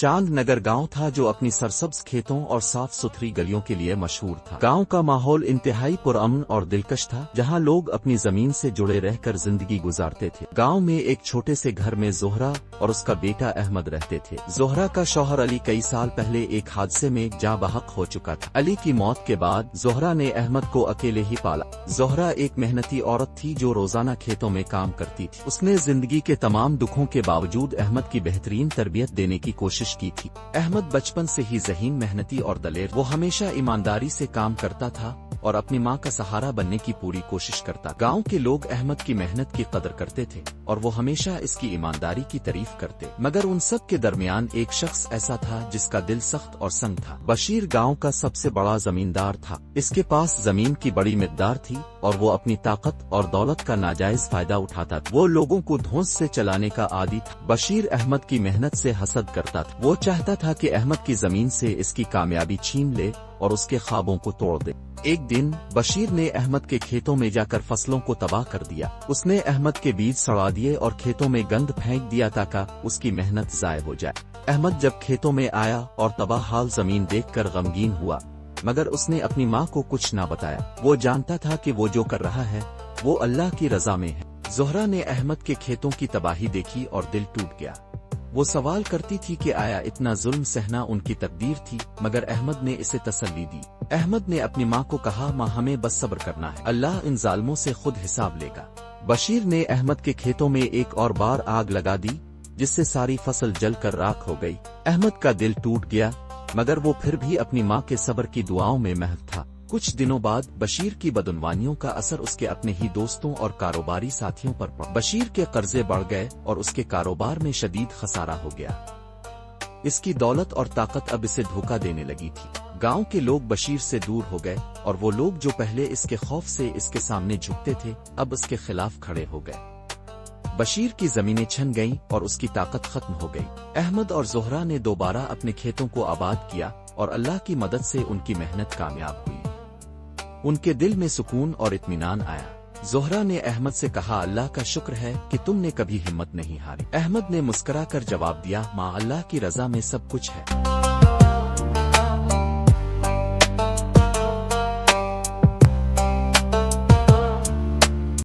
चांद नगर गांव था जो अपनी सरसब्ज खेतों और साफ सुथरी गलियों के लिए मशहूर था। गांव का माहौल इंतहाई पुरअमन और दिलकश था, जहां लोग अपनी जमीन से जुड़े रहकर जिंदगी गुजारते थे। गांव में एक छोटे से घर में जोहरा और उसका बेटा अहमद रहते थे। जोहरा का शौहर अली कई साल पहले एक हादसे में जाँ बहक हो चुका था। अली की मौत के बाद जोहरा ने अहमद को अकेले ही पाला। जोहरा एक मेहनती औरत थी जो रोजाना खेतों में काम करती थी। उसने जिंदगी के तमाम दुखों के बावजूद अहमद की बेहतरीन तरबियत देने की कोशिश की थी। अहमद बचपन से ही ज़हीन, मेहनती और दलेर। वो हमेशा ईमानदारी से काम करता था और अपनी माँ का सहारा बनने की पूरी कोशिश करता। गांव के लोग अहमद की मेहनत की कदर करते थे और वो हमेशा इसकी ईमानदारी की तारीफ करते। मगर उन सब के दरमियान एक शख्स ऐसा था जिसका दिल सख्त और संग था। बशीर गांव का सबसे बड़ा जमींदार था। इसके पास जमीन की बड़ी मिकदार थी और वो अपनी ताकत और दौलत का नाजायज फायदा उठाता था। वो लोगों को धौंस से चलाने का आदी था। बशीर अहमद की मेहनत से हसद करता था। वो चाहता था कि अहमद की जमीन से इसकी कामयाबी छीन ले और उसके ख्वाबों को तोड़ दे। एक दिन बशीर ने अहमद के खेतों में जाकर फसलों को तबाह कर दिया। उसने अहमद के बीज सड़ा दिए और खेतों में गंद फेंक दिया ताकि उसकी मेहनत जाय हो जाए। अहमद जब खेतों में आया और तबाह हाल जमीन देखकर गमगीन हुआ, मगर उसने अपनी माँ को कुछ ना बताया। वो जानता था कि वो जो कर रहा है वो अल्लाह की रजा में है। जोहरा ने अहमद के खेतों की तबाही देखी और दिल टूट गया। वो सवाल करती थी कि आया इतना जुल्म सहना उनकी तकदीर थी, मगर अहमद ने इसे तसल्ली दी। अहमद ने अपनी माँ को कहा, माँ हमें बस सब्र करना है, अल्लाह इन जालिमों से खुद हिसाब लेगा। बशीर ने अहमद के खेतों में एक और बार आग लगा दी, जिससे सारी फसल जलकर राख हो गई। अहमद का दिल टूट गया, मगर वो फिर भी अपनी माँ के सब्र की दुआओं में महव था। कुछ दिनों बाद बशीर की बदउनवानियों का असर उसके अपने ही दोस्तों और कारोबारी साथियों पर पड़ा। बशीर के कर्जे बढ़ गए और उसके कारोबार में शदीद खसारा हो गया। इसकी दौलत और ताकत अब इसे धोखा देने लगी थी। गांव के लोग बशीर से दूर हो गए और वो लोग जो पहले इसके खौफ से इसके सामने झुकते थे अब इसके खिलाफ खड़े हो गए। बशीर की जमीनें छन गईं और उसकी ताकत खत्म हो गई। अहमद और जोहरा ने दोबारा अपने खेतों को आबाद किया और अल्लाह की मदद से उनकी मेहनत कामयाब हुई। उनके दिल में सुकून और इत्मीनान आया। जोहरा ने अहमद से कहा, अल्लाह का शुक्र है कि तुमने कभी हिम्मत नहीं हारी। अहमद ने मुस्कुरा कर जवाब दिया, माँ अल्लाह की रजा में सब कुछ है।